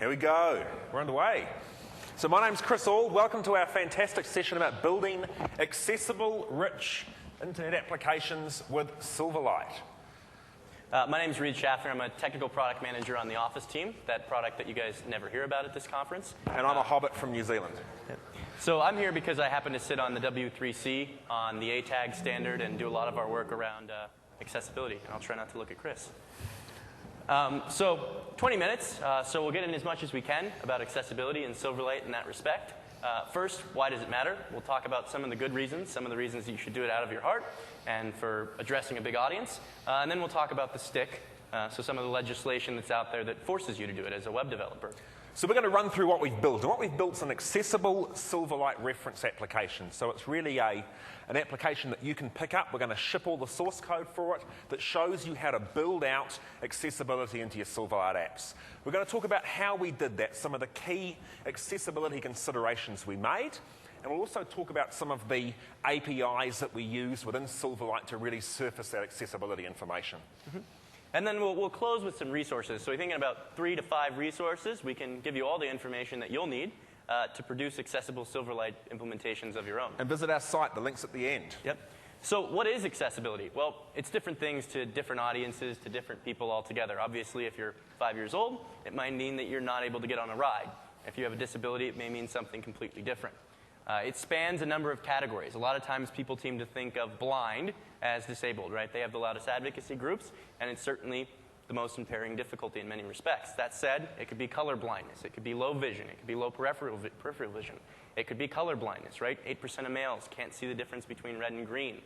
Here we go. We're underway. So my name's Chris Auld. Welcome to our fantastic session about building accessible, rich internet applications with Silverlight. My name's Reed Schaffner. I'm a technical product manager on the Office team, that product that you guys never hear about at this conference. And I'm a hobbit from New Zealand. So I'm here because I happen to sit on the W3C on the ATAG standard and do a lot of our work around accessibility. And I'll try not to look at Chris. So 20 minutes, so we'll get in as much as we can about accessibility and Silverlight in that respect. First, why does it matter? We'll talk about some of the good reasons, some of the reasons that you should do it out of your heart and for addressing a big audience. And then we'll talk about the stick, so some of the legislation that's out there that forces you to do it as a web developer. So we're going to run through what we've built. And what we've built is an accessible Silverlight reference application. So it's really an application that you can pick up. We're going to ship all the source code for it that shows you how to build out accessibility into your Silverlight apps. We're going to talk about how we did that, some of the key accessibility considerations we made. And we'll also talk about some of the APIs that we use within Silverlight to really surface that accessibility information. Mm-hmm. And then we'll close with some resources. So we're thinking about 3 to 5 resources. We can give you all the information that you'll need to produce accessible Silverlight implementations of your own. And visit our site. The link's at the end. Yep. So what is accessibility? Well, it's different things to different audiences, to different people altogether. Obviously, if you're 5 years old, it might mean that you're not able to get on a ride. If you have a disability, it may mean something completely different. It spans a number of categories. A lot of times people seem to think of blind as disabled, right? They have the loudest advocacy groups, and it's certainly the most impairing difficulty in many respects. That said, it could be color blindness. It could be low vision. It could be low peripheral vision. It could be color blindness, right? 8% of males can't see the difference between red and green.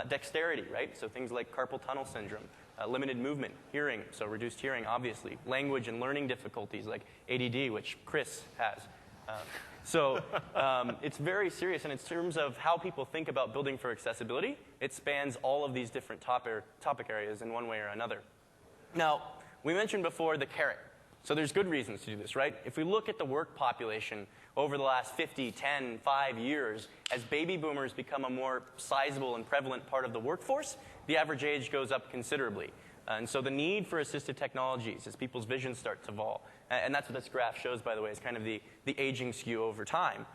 Dexterity, right? So things like carpal tunnel syndrome. Limited movement, hearing, so reduced hearing, obviously. Language and learning difficulties like ADD, which Chris has. So it's very serious, and in terms of how people think about building for accessibility, it spans all of these different topic areas in one way or another. Now, we mentioned before the carrot. So there's good reasons to do this, right? If we look at the work population over the last 50, 10, 5 years, as baby boomers become a more sizable and prevalent part of the workforce, the average age goes up considerably. And so the need for assistive technologies as people's vision starts to evolve, and that's what this graph shows, by the way, is kind of the aging skew over time.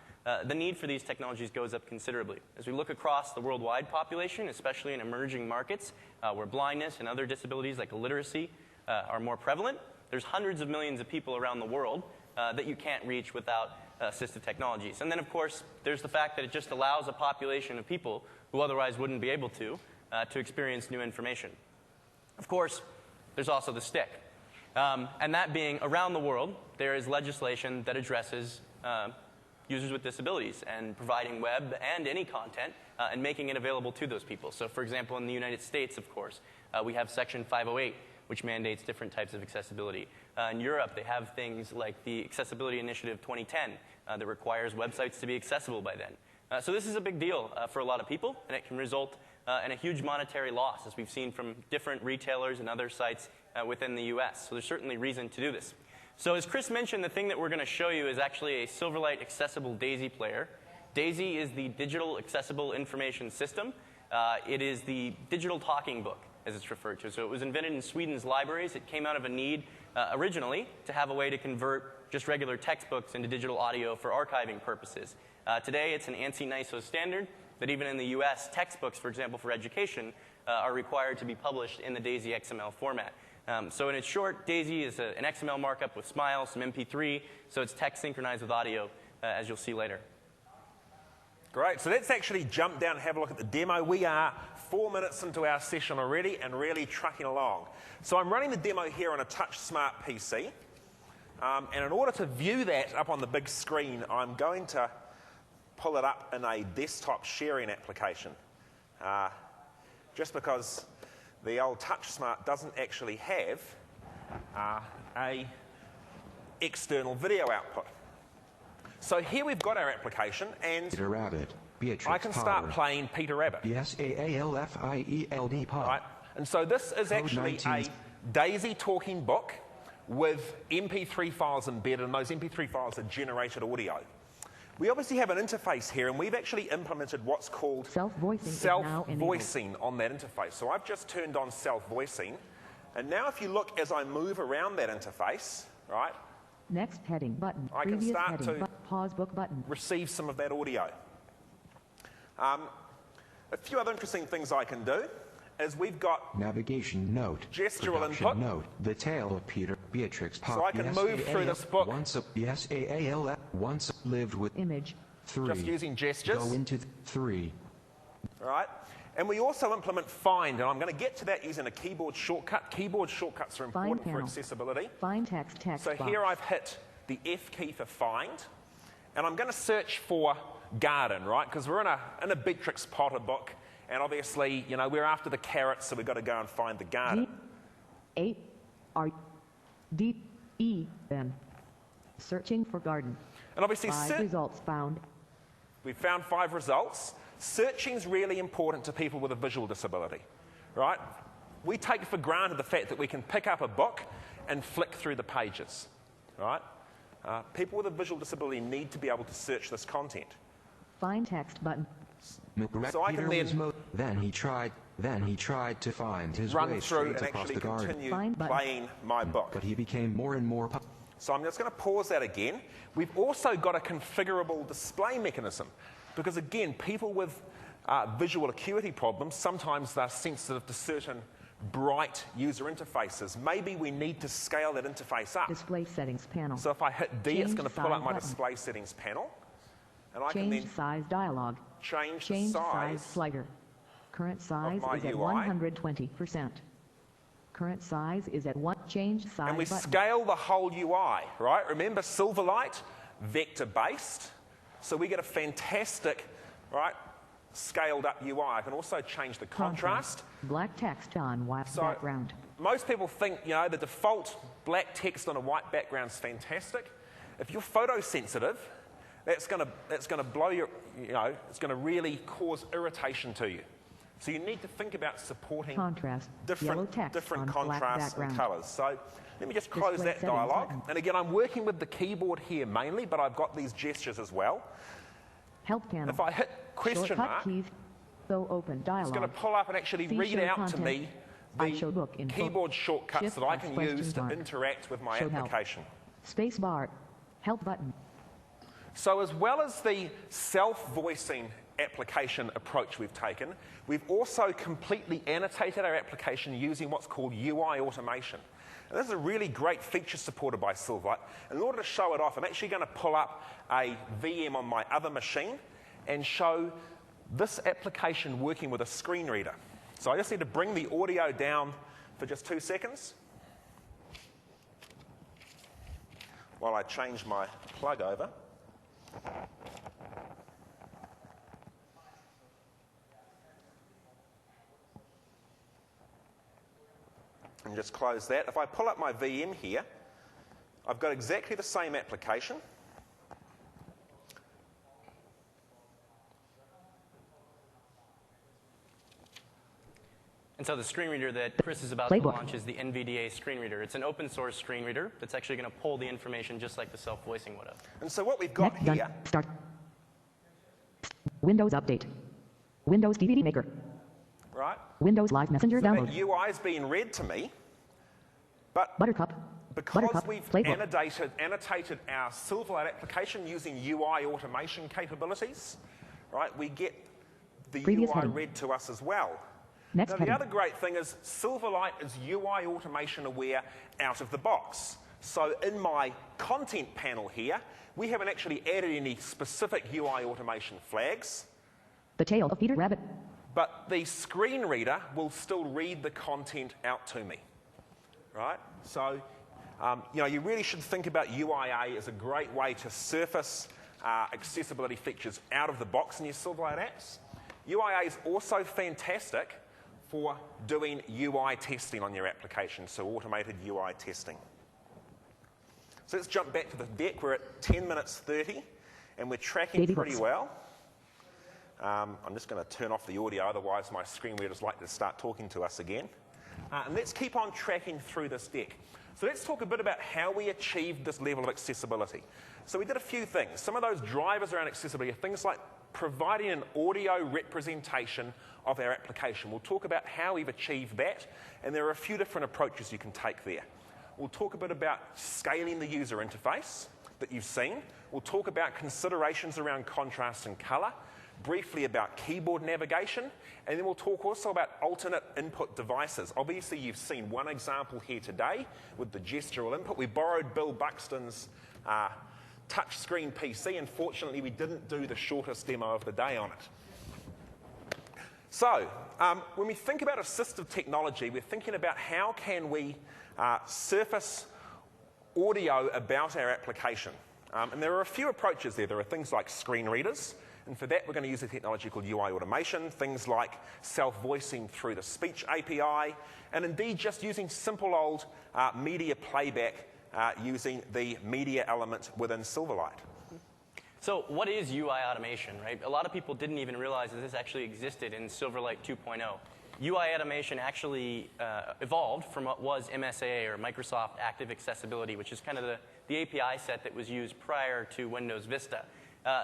The need for these technologies goes up considerably. As we look across the worldwide population, especially in emerging markets where blindness and other disabilities like illiteracy are more prevalent, there's hundreds of millions of people around the world that you can't reach without assistive technologies. And then, of course, there's the fact that it just allows a population of people who otherwise wouldn't be able to experience new information. Of course, there's also the stick. And that being, around the world, there is legislation that addresses users with disabilities and providing web and any content and making it available to those people. So, for example, in the United States, of course, we have Section 508, which mandates different types of accessibility. In Europe, they have things like the Accessibility Initiative 2010 that requires websites to be accessible by then. So this is a big deal for a lot of people, and it can result in a huge monetary loss, as we've seen from different retailers and other sites within the US. So there's certainly reason to do this. So as Chris mentioned, the thing that we're going to show you is actually a Silverlight accessible DAISY player. DAISY is the Digital Accessible Information System. It is the digital talking book, as it's referred to. So it was invented in Sweden's libraries. It came out of a need originally to have a way to convert just regular textbooks into digital audio for archiving purposes. Today, it's an ANSI NISO standard that even in the US, textbooks, for example, for education, are required to be published in the DAISY XML format. So in its short, DAISY is an XML markup with SMILE, some MP3, so it's text synchronized with audio, as you'll see later. Great. So let's actually jump down and have a look at the demo. We are 4 minutes into our session already and really trucking along. So I'm running the demo here on a touch smart PC. And in order to view that up on the big screen, I'm going to pull it up in a desktop sharing application. Just because the old TouchSmart doesn't actually have a external video output. So here we've got our application, and Peter Rabbit, Beatrix I can start Power. playing Peter Rabbit. P-S-A-A-L-F-I-E-L-D Pod. Right? And so this is actually a DAISY talking book with MP3 files embedded, and those MP3 files are generated audio. We obviously have an interface here, and we've actually implemented what's called self-voicing on that interface. So I've just turned on self-voicing, and now if you look as I move around that interface, right, Next heading button. I can Previous start heading to pause book button. receive some of that audio. A few other interesting things I can do is we've got navigation note, gestural production input. note, the tale of Peter Beatrix Pop. So I can move through this book. Once lived with Image. 3. Just using gestures. Go into 3. All right? And we also implement find, and I'm going to get to that using a keyboard shortcut. Keyboard shortcuts are important for panel. accessibility. Find text So box. here I've hit the F key for find, and I'm going to search for garden, right? Because we're in a Beatrix Potter book, and obviously, you know, we're after the carrots, so we've got to go and find the garden. G-A-R-D-E-N. Searching for garden. And obviously, 5 results found. we've found 5 results. Searching's really important to people with a visual disability, right? We take for granted the fact that we can pick up a book and flick through the pages, right? People with a visual disability need to be able to search this content. Find text button. So I can then he tried to find his run way through straight and across actually the garden. continue playing my book. But he became more and more So I'm just going to pause that again. We've also got a configurable display mechanism because, again, people with visual acuity problems, sometimes they're sensitive to certain bright user interfaces. Maybe we need to scale that interface up. Display settings panel. So if I hit D, it's Change going to pull up my size display settings panel. And I can Change then size dialog. change the Change size size slider. Current size my is at UI. 120%. Current size is at 1. Change size and we button. scale the whole UI, right? Remember, Silverlight, vector-based. So we get a fantastic, right, scaled-up UI. I can also change the contrast. Black text on white So background. most people think, you know, the default black text on a white background is fantastic. If you're photosensitive, that's going to blow your, you know, it's going to really cause irritation to you. So you need to think about supporting Contrast. Yellow text different on black contrasts and background. colours. So let me just close Display that settings dialog. button. And again, I'm working with the keyboard here mainly, but I've got these gestures as well. Help panel. If I hit question Shortcut mark, keys. So open dialog. it's going to pull up and actually See read show out to content. me I show book info. keyboard shortcuts Shift that I plus can question use to mark. interact with my Show help. application. Space bar. Help button. So as well as the self-voicing application approach we've taken, we've also completely annotated our application using what's called UI automation. And this is a really great feature supported by Silverlight. In order to show it off, I'm actually going to pull up a VM on my other machine and show this application working with a screen reader. So I just need to bring the audio down for just 2 seconds while I change my plug over. And just close that. If I pull up my VM here, I've got exactly the same application. And so the screen reader that Chris is about Playbook. to launch is the NVDA screen reader. It's an open source screen reader that's actually going to pull the information just like the self-voicing would have. And so what we've got Next done. here, Start. Windows Update. Windows DVD Maker. right? Windows Live Messenger So download. that UI is being read to me, but Buttercup. because Buttercup. we've Playbook. annotated our Silverlight application using UI automation capabilities, right, we get the Previous UI heading. read to us as well. Next Now, heading. the other great thing is Silverlight is UI automation aware out of the box. So in my content panel here, we haven't actually added any specific UI automation flags, The Tale of Peter Rabbit. but the screen reader will still read the content out to me, right? So, you know, you really should think about UIA as a great way to surface accessibility features out of the box in your Silverlight apps. UIA is also fantastic for doing UI testing on your application, so automated UI testing. So let's jump back to the deck. We're at 10 minutes 30, and we're tracking Baby pretty books. well. I'm just going to turn off the audio, otherwise my screen readers like to start talking to us again. And let's keep on tracking through this deck. So let's talk a bit about how we achieved this level of accessibility. So we did a few things. Some of those drivers around accessibility are things like providing an audio representation of our application. We'll talk about how we've achieved that, and there are a few different approaches you can take there. We'll talk a bit about scaling the user interface that you've seen. We'll talk about considerations around contrast and color, briefly about keyboard navigation, and then we'll talk also about alternate input devices. Obviously, you've seen one example here today with the gestural input. We borrowed Bill Buxton's touchscreen PC. Unfortunately, we didn't do the shortest demo of the day on it. So, when we think about assistive technology, we're thinking about how can we surface audio about our application. And there are a few approaches there. There are things like screen readers, and for that we're going to use a technology called UI automation, things like self-voicing through the speech API, and indeed just using simple old media playback using the media element within Silverlight. So what is UI automation, right? A lot of people didn't even realize that this actually existed in Silverlight 2.0. UI automation actually evolved from what was MSAA, or Microsoft Active Accessibility, which is kind of the API set that was used prior to Windows Vista.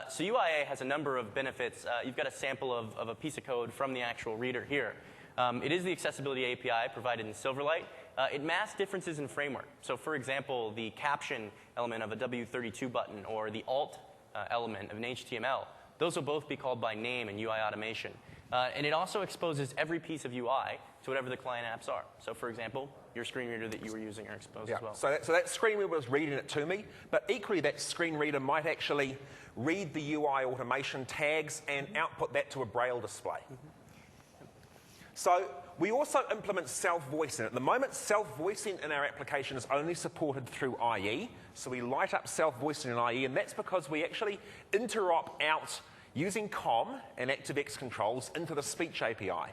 So UIA has a number of benefits. You've got a sample of a piece of code from the actual reader here. It is the accessibility API provided in Silverlight. It masks differences in framework. So for example, the caption element of a W32 button or the alt element of an HTML, those will both be called by name in UI automation. And it also exposes every piece of UI to whatever the client apps are. So for example, your screen reader that you were using are exposed as well. So that screen reader was reading it to me, but equally that screen reader might actually read the UI automation tags and output that to a Braille display. So we also implement self-voicing. At the moment, self-voicing in our application is only supported through IE. So we light up self-voicing in IE, and that's because we actually interop out using COM and ActiveX controls into the speech API.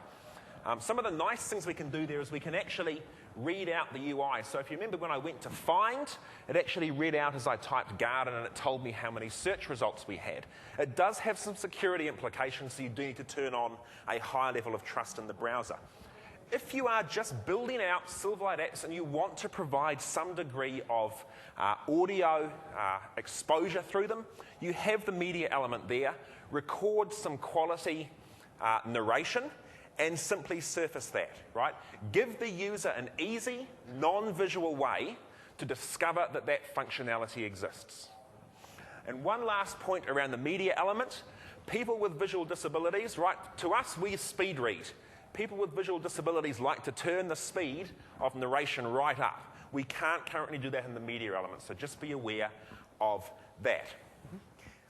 Some of the nice things we can do there is we can actually read out the UI. So if you remember when I went to find, it actually read out as I typed garden, and it told me how many search results we had. It does have some security implications, so you do need to turn on a high level of trust in the browser. If you are just building out Silverlight apps and you want to provide some degree of audio exposure through them, you have the media element there. Record some quality narration and simply surface that, right? Give the user an easy, non-visual way to discover that that functionality exists. And one last point around the media element. People with visual disabilities, right? To us, we speed read. People with visual disabilities like to turn the speed of narration right up. We can't currently do that in the media element, so just be aware of that.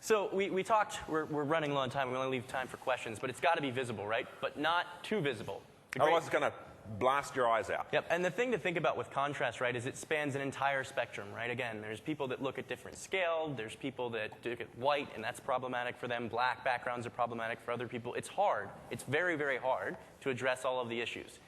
So we talked, we're running low on time, we want to leave time for questions, but it's got to be visible, right? But not too visible. Otherwise it's going to blast your eyes out. Yep, and the thing to think about with contrast, right, is it spans an entire spectrum, right? Again, there's people that look at different scale, there's people that look at white, and that's problematic for them. Black backgrounds are problematic for other people. It's hard. It's very, very hard to address all of the issues.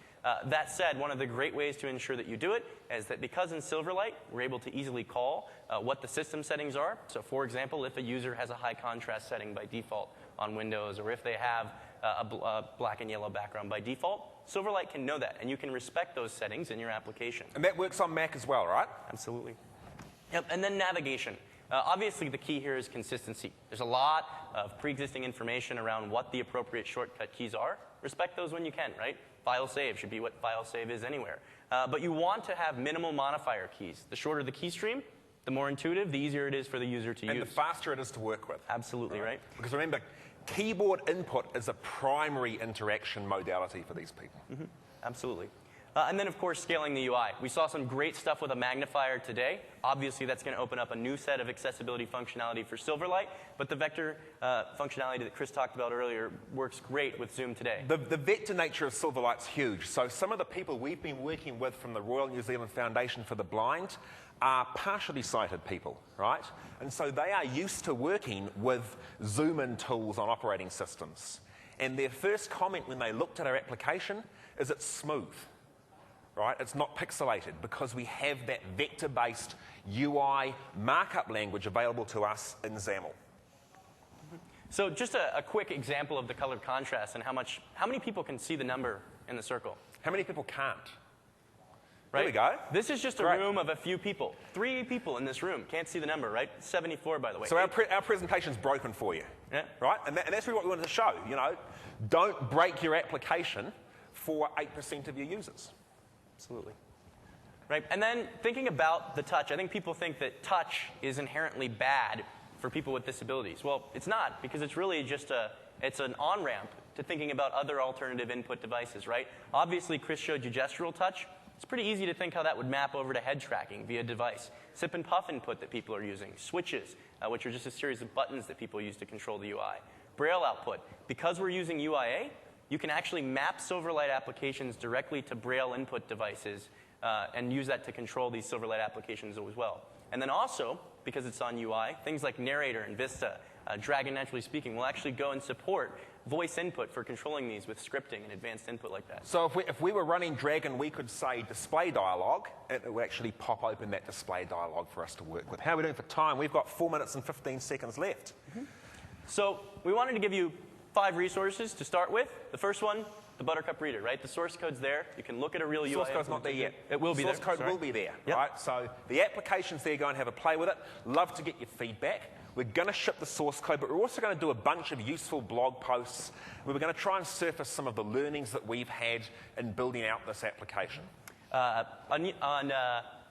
That said, one of the great ways to ensure that you do it is that because in Silverlight, we're able to easily call what the system settings are. So for example, if a user has a high contrast setting by default on Windows, or if they have a black and yellow background by default, Silverlight can know that, and you can respect those settings in your application. And that works on Mac as well, right? Absolutely. Yep, and then navigation. Obviously, the key here is consistency. There's a lot of pre-existing information around what the appropriate shortcut keys are. Respect those when you can, right? File save should be what file save is anywhere. But you want to have minimal modifier keys. The shorter the key stream, the more intuitive, the easier it is for the user to use. And the faster it is to work with. Absolutely, right? Because remember, keyboard input is a primary interaction modality for these people. Mm-hmm. Absolutely. And then, of course, scaling the UI. We saw some great stuff with a magnifier today. Obviously, that's going to open up a new set of accessibility functionality for Silverlight, but the vector functionality that Chris talked about earlier works great with Zoom today. The vector nature of Silverlight's huge. So some of the people we've been working with from the Royal New Zealand Foundation for the Blind are partially sighted people, right? And so they are used to working with zoom-in tools on operating systems. And their first comment when they looked at our application is it's smooth. Right? It's not pixelated because we have that vector-based UI markup language available to us in XAML. So just a quick example of the color contrast and how many people can see the number in the circle? How many people can't? Right? There we go. This is just a room of a few people. 3 people in this room. Can't see the number, right? 74, by the way. So our presentation's broken for you. Yeah. Right? And that's really what we wanted to show. You know, don't break your application for 8% of your users. Absolutely. Right? And then thinking about the touch, I think people think that touch is inherently bad for people with disabilities. Well, it's not, because it's really just it's an on-ramp to thinking about other alternative input devices, right? Obviously, Chris showed you gestural touch. It's pretty easy to think how that would map over to head tracking via device. Sip and puff input that people are using. Switches, which are just a series of buttons that people use to control the UI. Braille output. Because we're using UIA, you can actually map Silverlight applications directly to Braille input devices and use that to control these Silverlight applications as well. And then also, because it's on UI, things like Narrator and Vista, Dragon Naturally Speaking, will actually go and support voice input for controlling these with scripting and advanced input like that. So if we were running Dragon, we could say display dialog, and it would actually pop open that display dialog for us to work with. How are we doing for time? We've got 4 minutes and 15 seconds left. So we wanted to give you 5 resources to start with. The first one, the Buttercup Reader, right? The source code's there. You can look at a real UI. Source code's not there yet. It will be there. Source code will be there, right? So the application's there. Go and have a play with it. Love to get your feedback. We're going to ship the source code, but we're also going to do a bunch of useful blog posts where we're going to try and surface some of the learnings that we've had in building out this application. On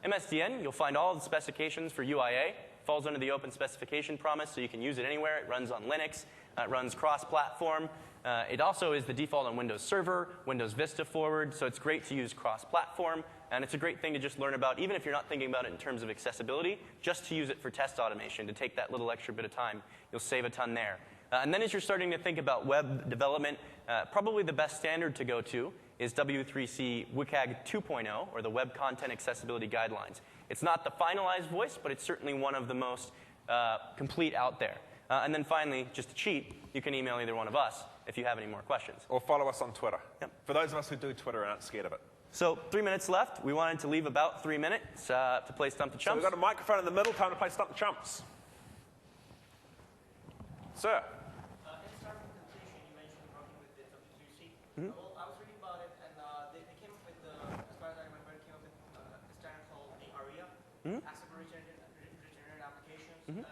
MSDN, you'll find all the specifications for UIA. It falls under the open specification promise, so you can use it anywhere. It runs on Linux. It runs cross-platform. It also is the default on Windows Server, Windows Vista forward, so it's great to use cross-platform. And it's a great thing to just learn about, even if you're not thinking about it in terms of accessibility, just to use it for test automation, to take that little extra bit of time. You'll save a ton there. And then as you're starting to think about web development, probably the best standard to go to is W3C WCAG 2.0, or the Web Content Accessibility Guidelines. It's not the finalized voice, but it's certainly one of the most complete out there. And then finally, just to cheat, you can email either one of us if you have any more questions. Or follow us on Twitter. Yep. For those of us who do Twitter and aren't scared of it. So 3 minutes left. We wanted to leave about 3 minutes to play Stump the Chumps. So we've got a microphone in the middle. Time to play Stump the Chumps. Sir. In start with completion, you mentioned working with the W3C. Well, I was reading about it, and they came up with, as far as I remember, it came up with a standard called the RIA, Accessible Regenerative Applications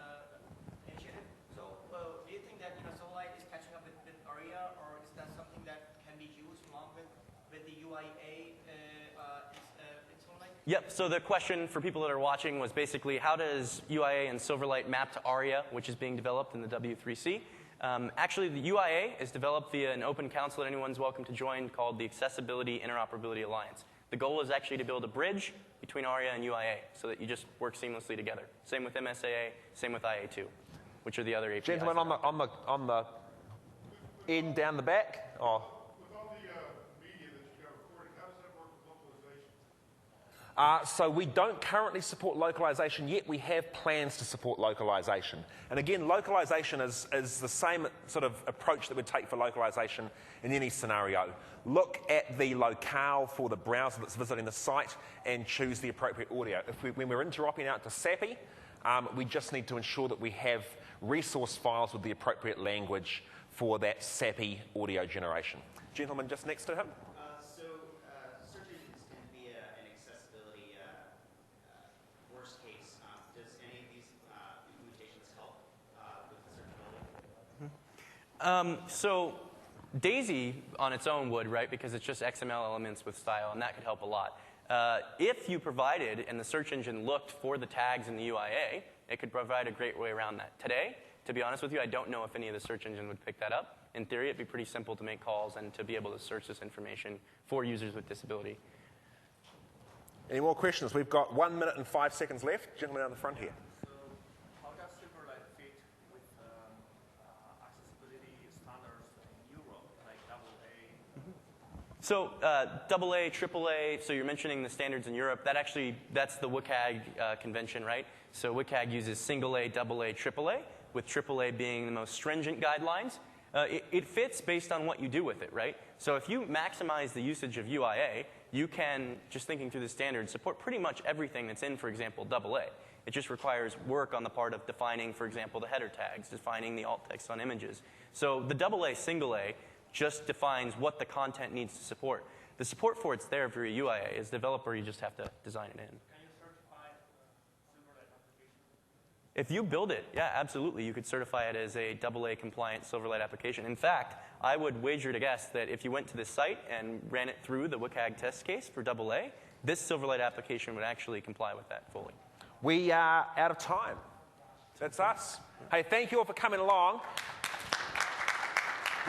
Initiative. So do you think that Silverlight is catching up with RIA, or is that something that can be used along with the UIA in Silverlight? Yep, so the question for people that are watching was basically how does UIA and Silverlight map to ARIA, which is being developed in the W3C. Actually, the UIA is developed via an open council that anyone's welcome to join called the Accessibility Interoperability Alliance. The goal is actually to build a bridge between ARIA and UIA so that you just work seamlessly together. Same with MSAA, same with IA2, which are the other APIs. Gentlemen on the end down the back. Oh. So we don't currently support localization yet. We have plans to support localization. And again, localization is the same sort of approach that we'd take for localization in any scenario. Look at the locale for the browser that's visiting the site and choose the appropriate audio. When we're interoping out to SAPI, we just need to ensure that we have resource files with the appropriate language for that SAPI audio generation. Gentleman just next to him. Search engines can be an accessibility worst case. Does any of these implementations help with searchability? So Daisy on its own would, right, because it's just XML elements with style, and that could help a lot. If you provided and the search engine looked for the tags in the UIA, it could provide a great way around that. Today, to be honest with you, I don't know if any of the search engine would pick that up. In theory, it'd be pretty simple to make calls and to be able to search this information for users with disability. Any more questions? We've got 1 minute and 5 seconds left. Gentleman down the front here. So how does Silverlight fit with accessibility standards in Europe, like AA? So AA, AAA, so you're mentioning the standards in Europe. That's the WCAG convention, right? So WCAG uses single A, AA, AAA, with AAA being the most stringent guidelines. It fits based on what you do with it, right? So if you maximize the usage of UIA, you can, just thinking through the standards, support pretty much everything that's in, for example, AA. It just requires work on the part of defining, for example, the header tags, defining the alt text on images. So the AA, single A, just defines what the content needs to support. The support for it's there for your UIA. As a developer, you just have to design it in. Can you certify Silverlight application? If you build it, yeah, absolutely. You could certify it as a AA compliant Silverlight application. In fact, I would wager to guess that if you went to this site and ran it through the WCAG test case for AA, This Silverlight application would actually comply with that fully. We are out of time. That's us. Hey, thank you all for coming along.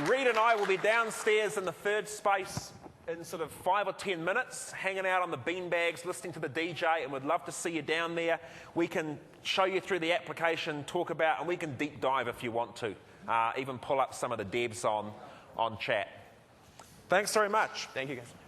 Reed and I will be downstairs in the third space in sort of 5 or 10 minutes, hanging out on the beanbags, listening to the DJ, and we'd love to see you down there. We can show you through the application, talk about, and we can deep dive if you want to, even pull up some of the devs on chat. Thanks very much. Thank you, guys.